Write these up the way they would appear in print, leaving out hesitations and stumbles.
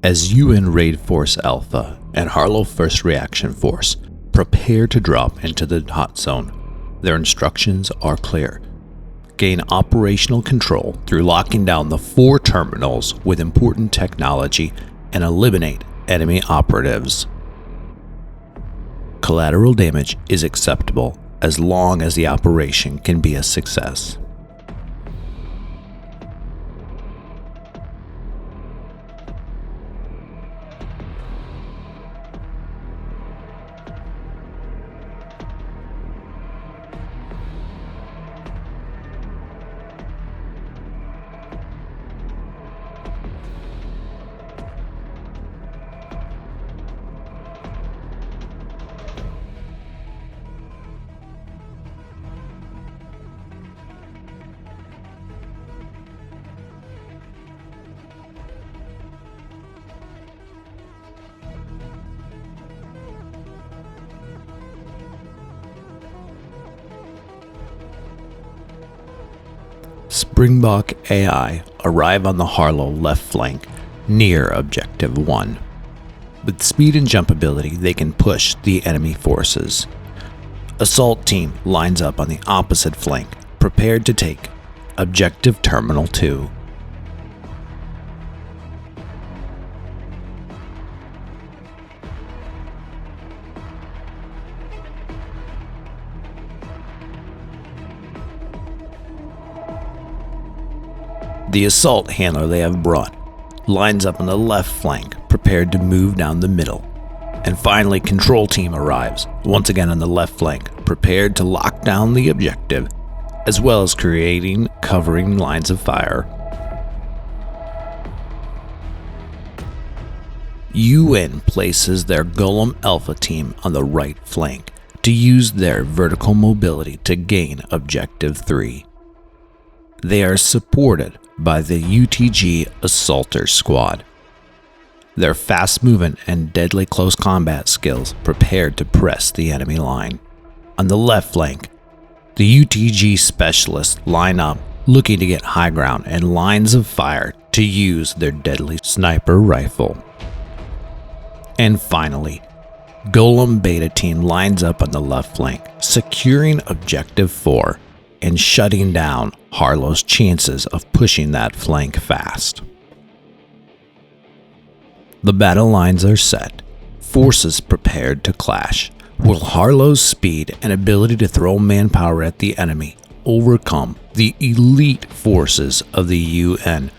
As UN Raid Force Alpha and Harlow First Reaction Force prepare to drop into the hot zone, their instructions are clear. Gain operational control through locking down the 4 terminals with important technology and eliminate enemy operatives. Collateral damage is acceptable as long as the operation can be a success. Springbok AI arrive on the Harlow left flank near Objective 1. With speed and jump ability, they can push the enemy forces. Assault team lines up on the opposite flank, prepared to take Objective Terminal 2. The assault handler they have brought lines up on the left flank, prepared to move down the middle. And finally, control team arrives, once again on the left flank, prepared to lock down the objective, as well as creating covering lines of fire. UN places their Golem Alpha team on the right flank to use their vertical mobility to gain Objective 3. They are supported by the UTG Assaulter Squad. Their fast movement and deadly close combat skills prepared to press the enemy line. On the left flank, the UTG Specialists line up looking to get high ground and lines of fire to use their deadly sniper rifle. And finally, Golem Beta team lines up on the left flank, securing Objective 4 and shutting down Harlow's chances of pushing that flank fast. The battle lines are set, forces prepared to clash. Will Harlow's speed and ability to throw manpower at the enemy overcome the elite forces of the UN?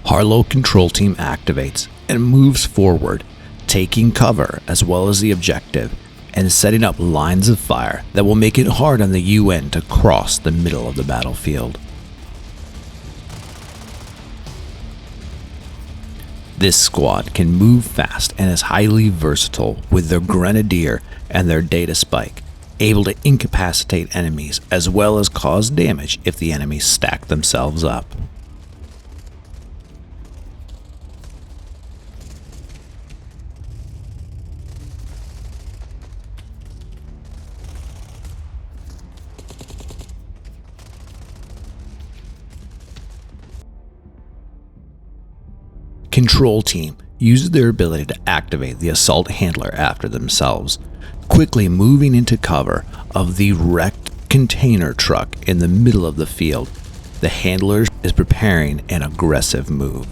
Harlow control team activates and moves forward, taking cover as well as the objective, and setting up lines of fire that will make it hard on the UN to cross the middle of the battlefield. This squad can move fast and is highly versatile with their Grenadier and their Data Spike, able to incapacitate enemies as well as cause damage if the enemies stack themselves up. Control team uses their ability to activate the assault handler after themselves, quickly moving into cover of the wrecked container truck in the middle of the field. The handler is preparing an aggressive move.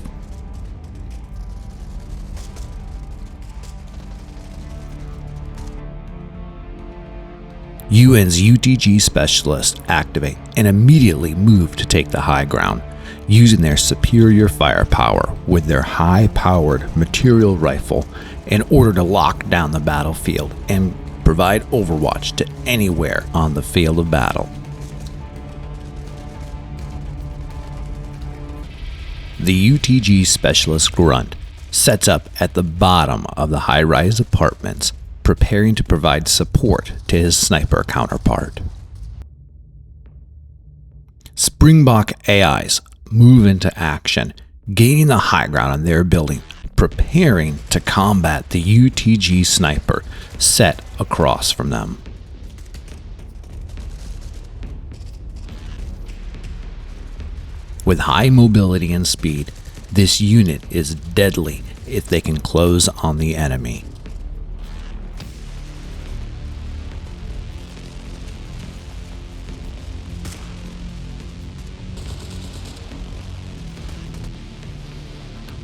UN's UTG specialists activate and immediately move to take the high ground, using their superior firepower with their high-powered material rifle in order to lock down the battlefield and provide overwatch to anywhere on the field of battle. The UTG Specialist Grunt sets up at the bottom of the high-rise apartments, preparing to provide support to his sniper counterpart. Springbok AIs move into action, gaining the high ground on their building, preparing to combat the UTG sniper set across from them. With high mobility and speed, this unit is deadly if they can close on the enemy.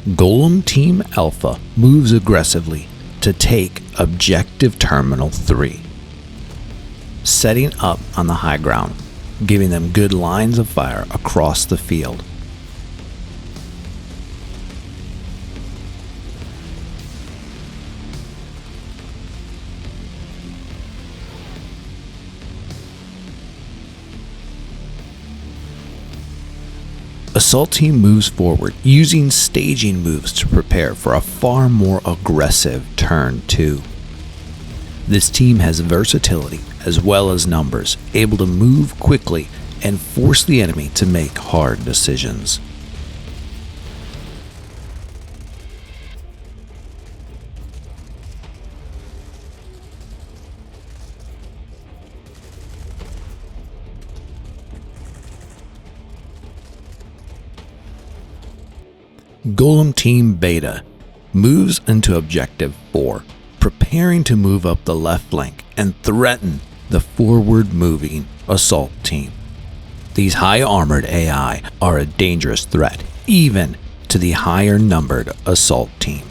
Golem Team Alpha moves aggressively to take Objective Terminal 3, setting up on the high ground, giving them good lines of fire across the field. Assault Team moves forward, using staging moves to prepare for a far more aggressive turn 2. This team has versatility as well as numbers, able to move quickly and force the enemy to make hard decisions. Golem Team Beta moves into Objective 4, preparing to move up the left flank and threaten the forward-moving Assault Team. These high-armored AI are a dangerous threat, even to the higher-numbered Assault Team.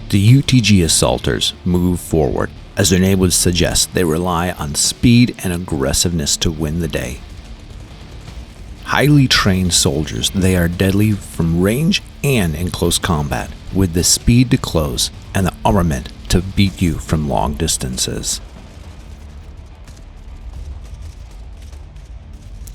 The UTG Assaulters move forward, as their name would suggest they rely on speed and aggressiveness to win the day. Highly trained soldiers, they are deadly from range and in close combat, with the speed to close and the armament to beat you from long distances.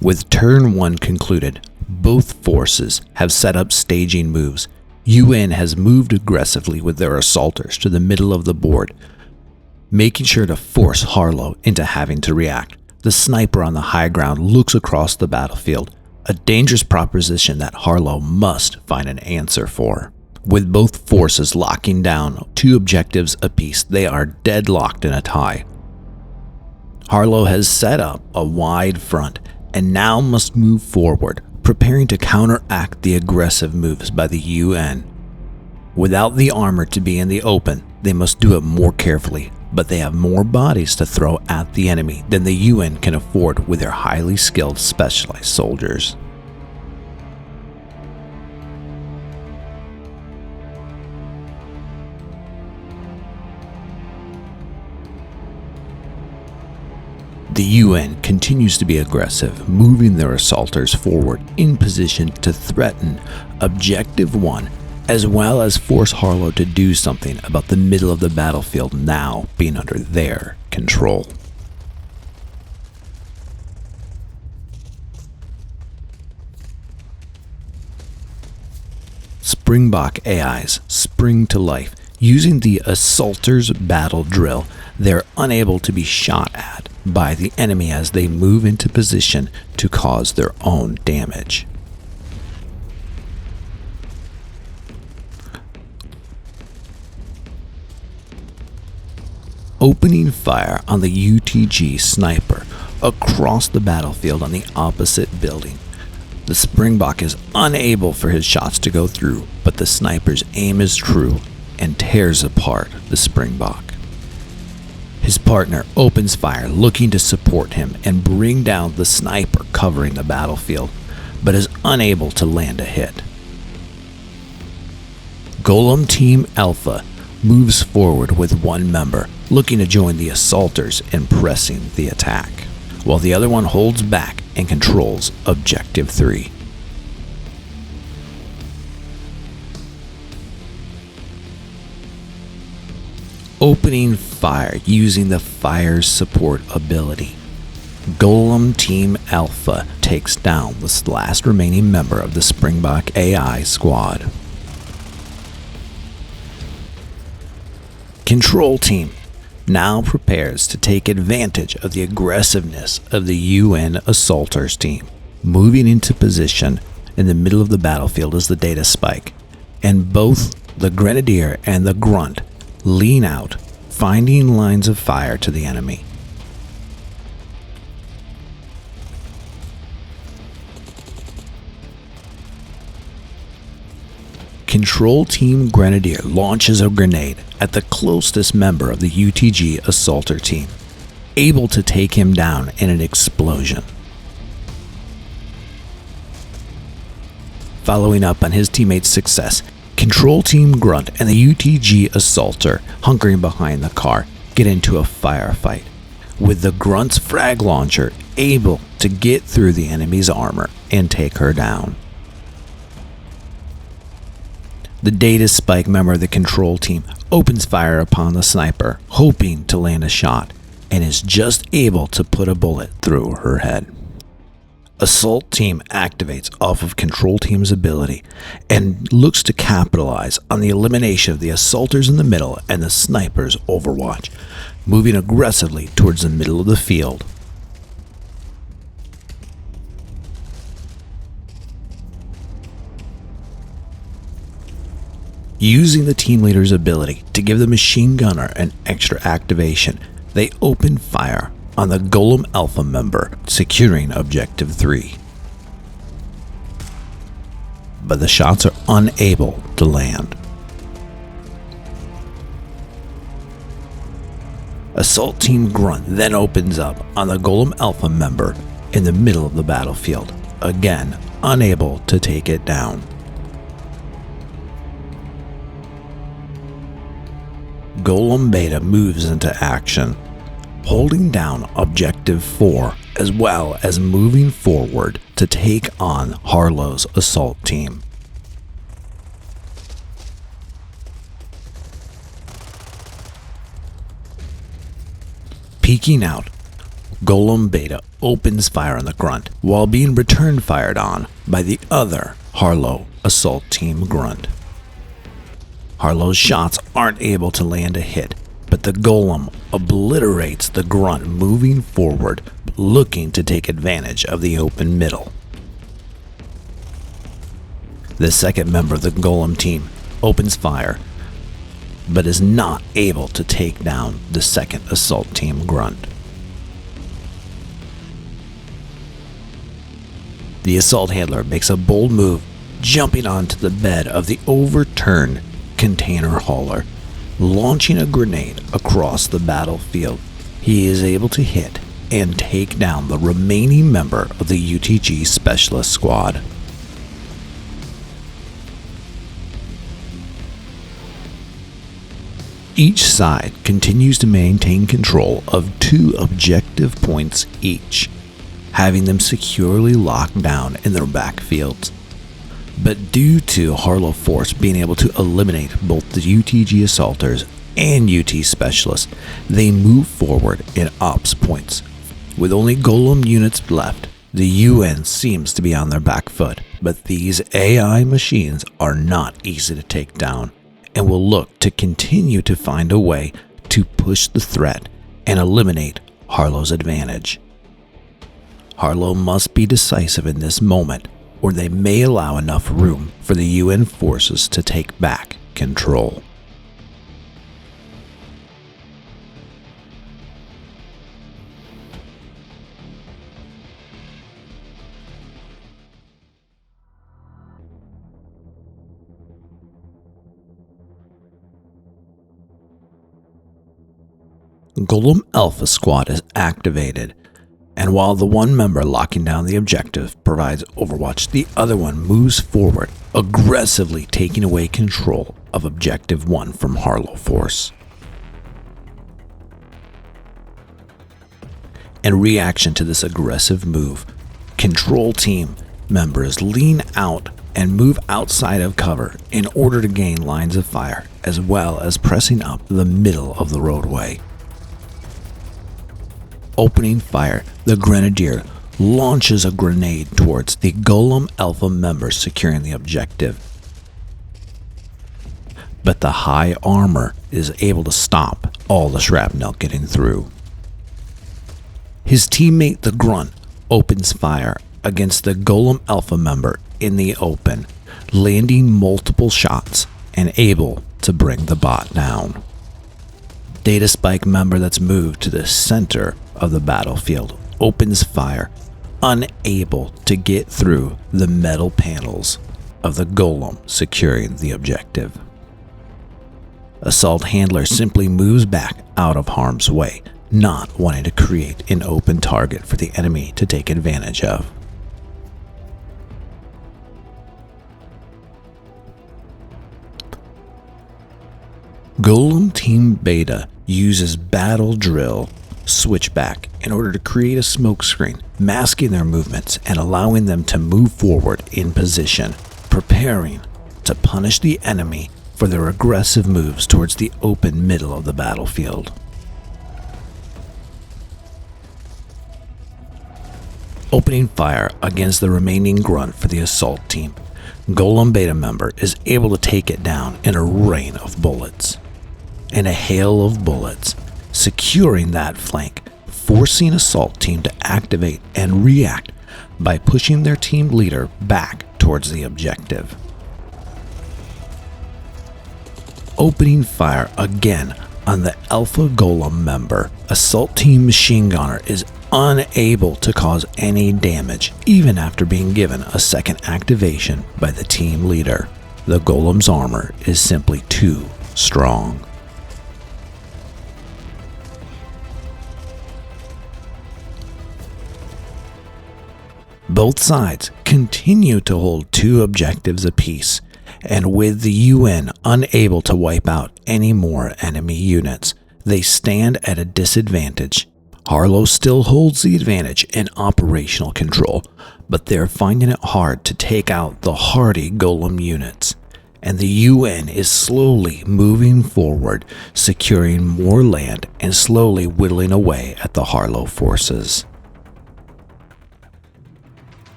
With turn 1 concluded, both forces have set up staging moves. UN has moved aggressively with their assaulters to the middle of the board, making sure to force Harlow into having to react. The sniper on the high ground looks across the battlefield, a dangerous proposition that Harlow must find an answer for. With both forces locking down 2 objectives apiece, they are deadlocked in a tie. Harlow has set up a wide front and now must move forward, preparing to counteract the aggressive moves by the UN. Without the armor to be in the open, they must do it more carefully, but they have more bodies to throw at the enemy than the UN can afford with their highly skilled specialized soldiers. The UN continues to be aggressive, moving their assaulters forward in position to threaten Objective 1, as well as force Harlow to do something about the middle of the battlefield now being under their control. Springbok AIs spring to life. Using the Assaulters Battle Drill, they're unable to be shot at by the enemy as they move into position to cause their own damage. Opening fire on the UTG sniper across the battlefield on the opposite building. The Springbok is unable for his shots to go through, but the sniper's aim is true and tears apart the Springbok. His partner opens fire, looking to support him and bring down the sniper covering the battlefield, but is unable to land a hit. Golem Team Alpha moves forward with one member, looking to join the assaulters in pressing the attack, while the other one holds back and controls Objective 3. Opening fire using the fire support ability, Golem Team Alpha takes down the last remaining member of the Springbok AI squad. Control Team now prepares to take advantage of the aggressiveness of the UN assaulters team. Moving into position in the middle of the battlefield is the data spike, and both the grenadier and the grunt lean out, finding lines of fire to the enemy. Control Team Grenadier launches a grenade at the closest member of the UTG assaulter team, able to take him down in an explosion. Following up on his teammate's success, Control Team Grunt and the UTG assaulter, hunkering behind the car, get into a firefight, with the Grunt's frag launcher able to get through the enemy's armor and take her down. The data spike member of the control team opens fire upon the sniper, hoping to land a shot, and is just able to put a bullet through her head. Assault team activates off of control team's ability and looks to capitalize on the elimination of the assaulters in the middle and the snipers overwatch, moving aggressively towards the middle of the field. Using the team leader's ability to give the machine gunner an extra activation, they open fire on the Golem Alpha member, securing Objective 3. But the shots are unable to land. Assault Team Grunt then opens up on the Golem Alpha member in the middle of the battlefield, again unable to take it down. Golem Beta moves into action, holding down Objective 4 as well as moving forward to take on Harlow's assault team. Peeking out, Golem Beta opens fire on the Grunt while being return fired on by the other Harlow assault team Grunt. Harlow's shots aren't able to land a hit, but the Golem obliterates the Grunt, moving forward, looking to take advantage of the open middle. The second member of the Golem team opens fire, but is not able to take down the second assault team Grunt. The assault handler makes a bold move, jumping onto the bed of the overturned container hauler, launching a grenade across the battlefield. He is able to hit and take down the remaining member of the UTG Specialist Squad. Each side continues to maintain control of 2 objective points each, having them securely locked down in their backfields. But due to Harlow Force being able to eliminate both the UTG Assaulters and UT Specialists, they move forward in ops points. With only Golem units left, the UN seems to be on their back foot, but these AI machines are not easy to take down, and will look to continue to find a way to push the threat and eliminate Harlow's advantage. Harlow must be decisive in this moment, or they may allow enough room for the UN forces to take back control. Golem Alpha Squad is activated, and while the one member locking down the objective provides overwatch, the other one moves forward, aggressively taking away control of Objective 1 from Harlow Force. In reaction to this aggressive move, Control Team members lean out and move outside of cover in order to gain lines of fire, as well as pressing up the middle of the roadway. Opening fire, the Grenadier launches a grenade towards the Golem Alpha member securing the objective. but the high armor is able to stop all the shrapnel getting through. His teammate the Grunt opens fire against the Golem Alpha member in the open, landing multiple shots and able to bring the bot down. Data Spike member that's moved to the center of the battlefield opens fire, unable to get through the metal panels of the Golem securing the objective. Assault Handler simply moves back out of harm's way, not wanting to create an open target for the enemy to take advantage of. Golem Team Beta uses Battle Drill Switchback in order to create a smokescreen, masking their movements and allowing them to move forward in position, preparing to punish the enemy for their aggressive moves towards the open middle of the battlefield. Opening fire against the remaining Grunt for the assault team, Golem Beta member is able to take it down in a rain of bullets. In a hail of bullets, securing that flank, forcing assault team to activate and react by pushing their team leader back towards the objective. Opening fire again on the Alpha Golem member, assault team machine gunner is unable to cause any damage even after being given a second activation by the team leader. The Golem's armor is simply too strong. Both sides continue to hold 2 objectives apiece, and with the UN unable to wipe out any more enemy units, they stand at a disadvantage. Harlow still holds the advantage in operational control, but they're finding it hard to take out the hardy Golem units, and the UN is slowly moving forward, securing more land and slowly whittling away at the Harlow forces.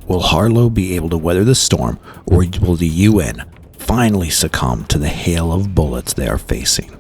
Will Harlow be able to weather the storm, or will the UN finally succumb to the hail of bullets they are facing?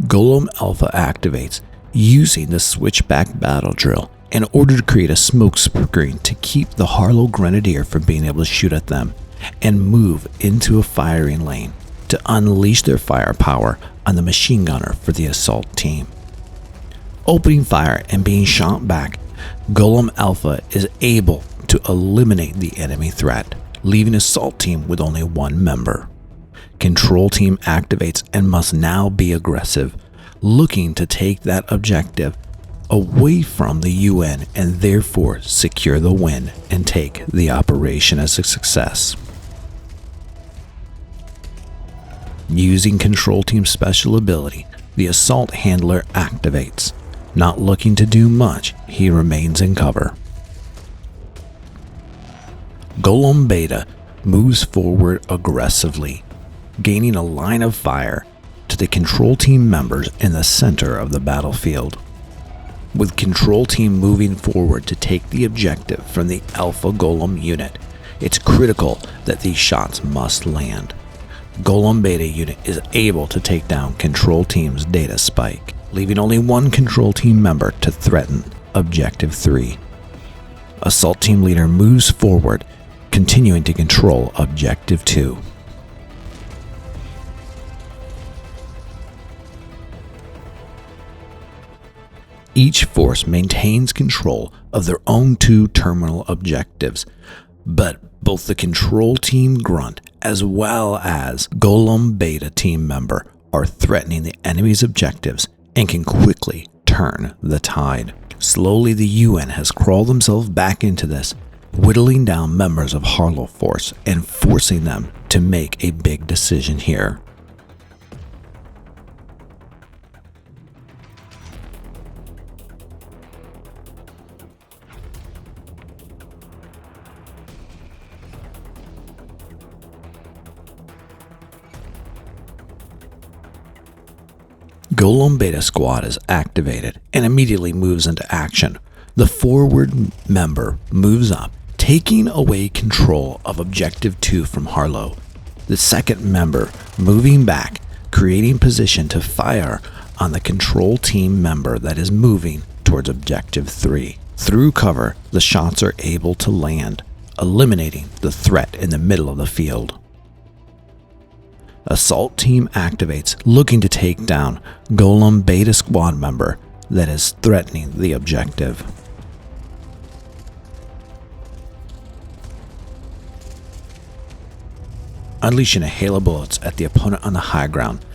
Golem Alpha activates using the switchback battle drill in order to create a smoke screen to keep the Harlow Grenadier from being able to shoot at them, and move into a firing lane to unleash their firepower on the machine gunner for the assault team. Opening fire and being shot back, Golem Alpha is able to eliminate the enemy threat, leaving assault team with only 1 member. Control team activates and must now be aggressive, looking to take that objective away from the UN and therefore secure the win and take the operation as a success. Using control team special ability, the assault handler activates. Not looking to do much, he remains in cover. Golem Beta moves forward aggressively, gaining a line of fire to the control team members in the center of the battlefield. With control team moving forward to take the objective from the Alpha Golem unit, it's critical that these shots must land. Golem Beta unit is able to take down control team's data spike, leaving only 1 control team member to threaten Objective 3. Assault team leader moves forward, continuing to control Objective 2. Each force maintains control of their own 2 terminal objectives, but both the control team Grunt as well as Golem Beta team member are threatening the enemy's objectives and can quickly turn the tide. Slowly the UN has crawled themselves back into this, whittling down members of Harlow Force and forcing them to make a big decision here. Golem Beta Squad is activated and immediately moves into action. The forward member moves up, taking away control of Objective 2 from Harlow. The second member moving back, creating position to fire on the control team member that is moving towards Objective 3. Through cover, the shots are able to land, eliminating the threat in the middle of the field. Assault team activates, looking to take down Golem Beta Squad member that is threatening the objective. Unleashing a hail of bullets at the opponent on the high ground.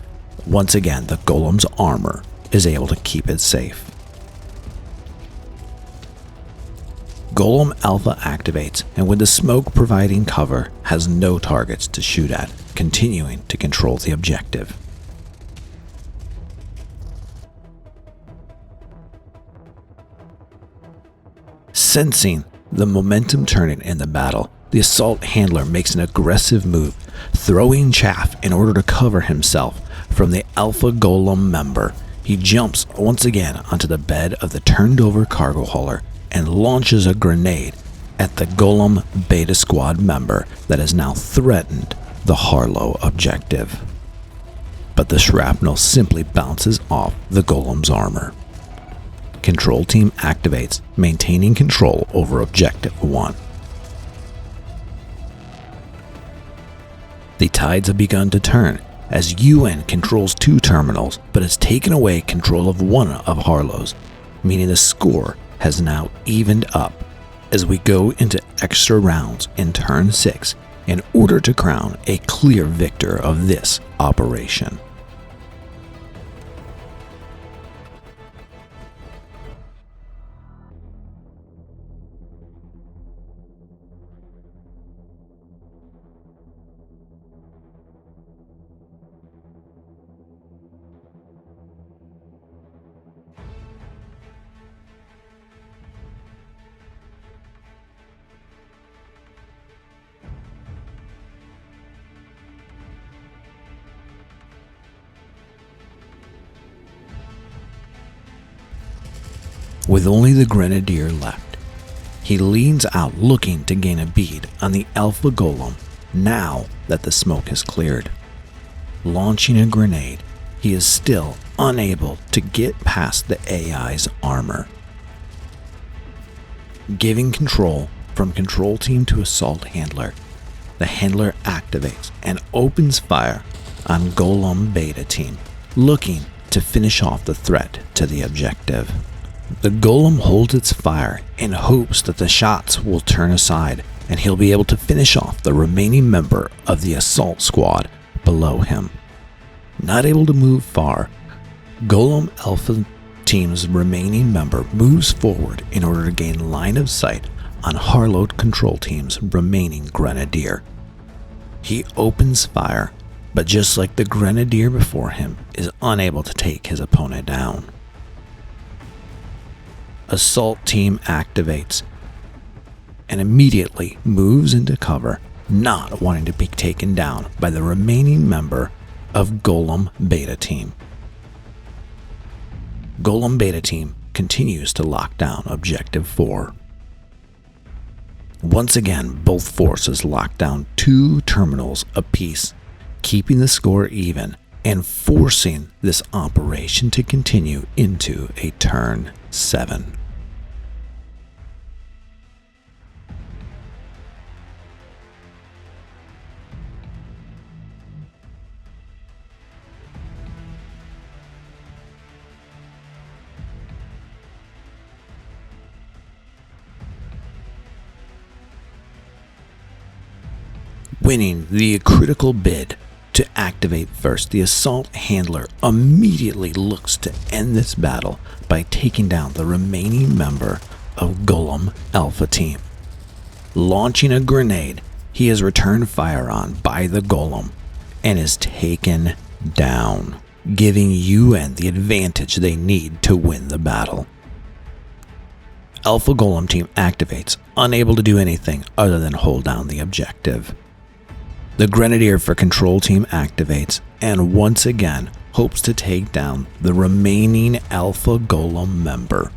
Once again, the Golem's armor is able to keep it safe. Golem Alpha activates, and with the smoke providing cover, has no targets to shoot at, continuing to control the objective. Sensing the momentum turning in the battle, the assault handler makes an aggressive move, throwing chaff in order to cover himself from the Alpha Golem member. He jumps once again onto the bed of the turned over cargo hauler and launches a grenade at the Golem Beta Squad member that has now threatened the Harlow objective. But the shrapnel simply bounces off the Golem's armor. Control team activates, maintaining control over Objective 1. The tides have begun to turn as UN controls 2 terminals but has taken away control of one of Harlow's, meaning the score has now evened up as we go into extra rounds in turn 6 in order to crown a clear victor of this operation. With only the Grenadier left, he leans out looking to gain a bead on the Alpha Golem now that the smoke has cleared. Launching a grenade, he is still unable to get past the AI's armor. Giving control from control team to assault handler, the handler activates and opens fire on Golem Beta team, looking to finish off the threat to the objective. The Golem holds its fire in hopes that the shots will turn aside and he'll be able to finish off the remaining member of the assault squad below him. Not able to move far, Golem Alpha team's remaining member moves forward in order to gain line of sight on Harlow control team's remaining Grenadier. He opens fire, but just like the Grenadier before him, is unable to take his opponent down. Assault team activates and immediately moves into cover, not wanting to be taken down by the remaining member of Golem Beta team. Golem Beta team continues to lock down Objective 4. Once again, both forces lock down 2 terminals apiece, keeping the score even and forcing this operation to continue into a turn 7. Winning the critical bid to activate first, the assault handler immediately looks to end this battle by taking down the remaining member of Golem Alpha team. Launching a grenade, he is returned fire on by the golem and is taken down, giving UN the advantage they need to win the battle. Alpha Golem team activates, unable to do anything other than hold down the objective. The Grenadier for control team activates and once again hopes to take down the remaining Alpha Golem member.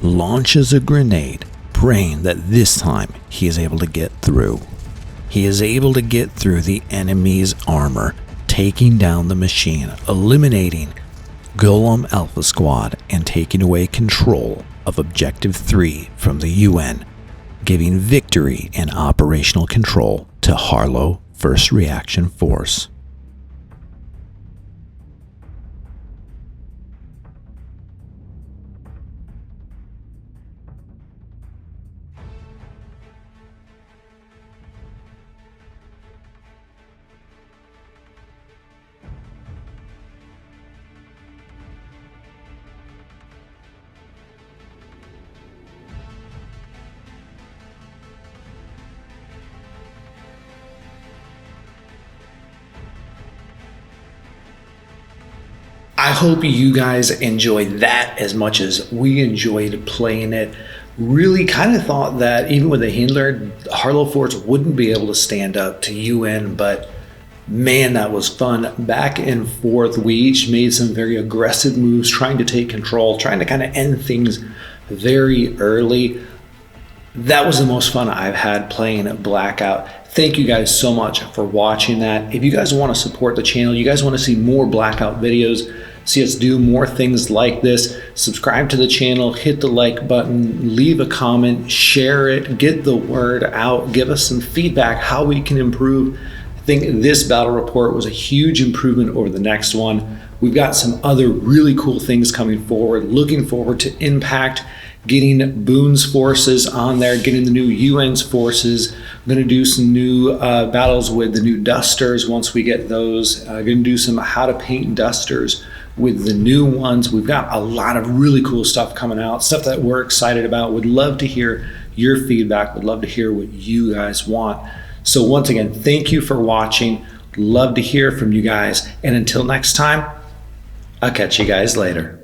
Launches a grenade, praying that this time he is able to get through. He is able to get through the enemy's armor, taking down the machine, eliminating Golem Alpha Squad and taking away control of Objective 3 from the UN, giving victory and operational control to Harlow First Reaction Force. I hope you guys enjoyed that as much as we enjoyed playing it. Really kind of thought that even with a handler, Harlow Force wouldn't be able to stand up to UN, but man, that was fun. Back and forth, we each made some very aggressive moves, trying to take control, trying to kind of end things very early. That was the most fun I've had playing Blackout. Thank you guys so much for watching that. If you guys want to support the channel, you guys want to see more Blackout videos, see us do more things like this, subscribe to the channel, hit the like button, leave a comment, share it, get the word out, give us some feedback how we can improve. I think this battle report was a huge improvement over the next one. We've got some other really cool things coming forward. Looking forward to Impact, getting Boone's forces on there, getting the new UN's forces. I'm going to do some new battles with the new dusters once we get those. Going to do some how to paint dusters with the new ones. We've got a lot of really cool stuff coming out, stuff that we're excited about. Would love to hear your feedback. Would love to hear what you guys want. So once again, thank you for watching. Love to hear from you guys. And until next time, I'll catch you guys later.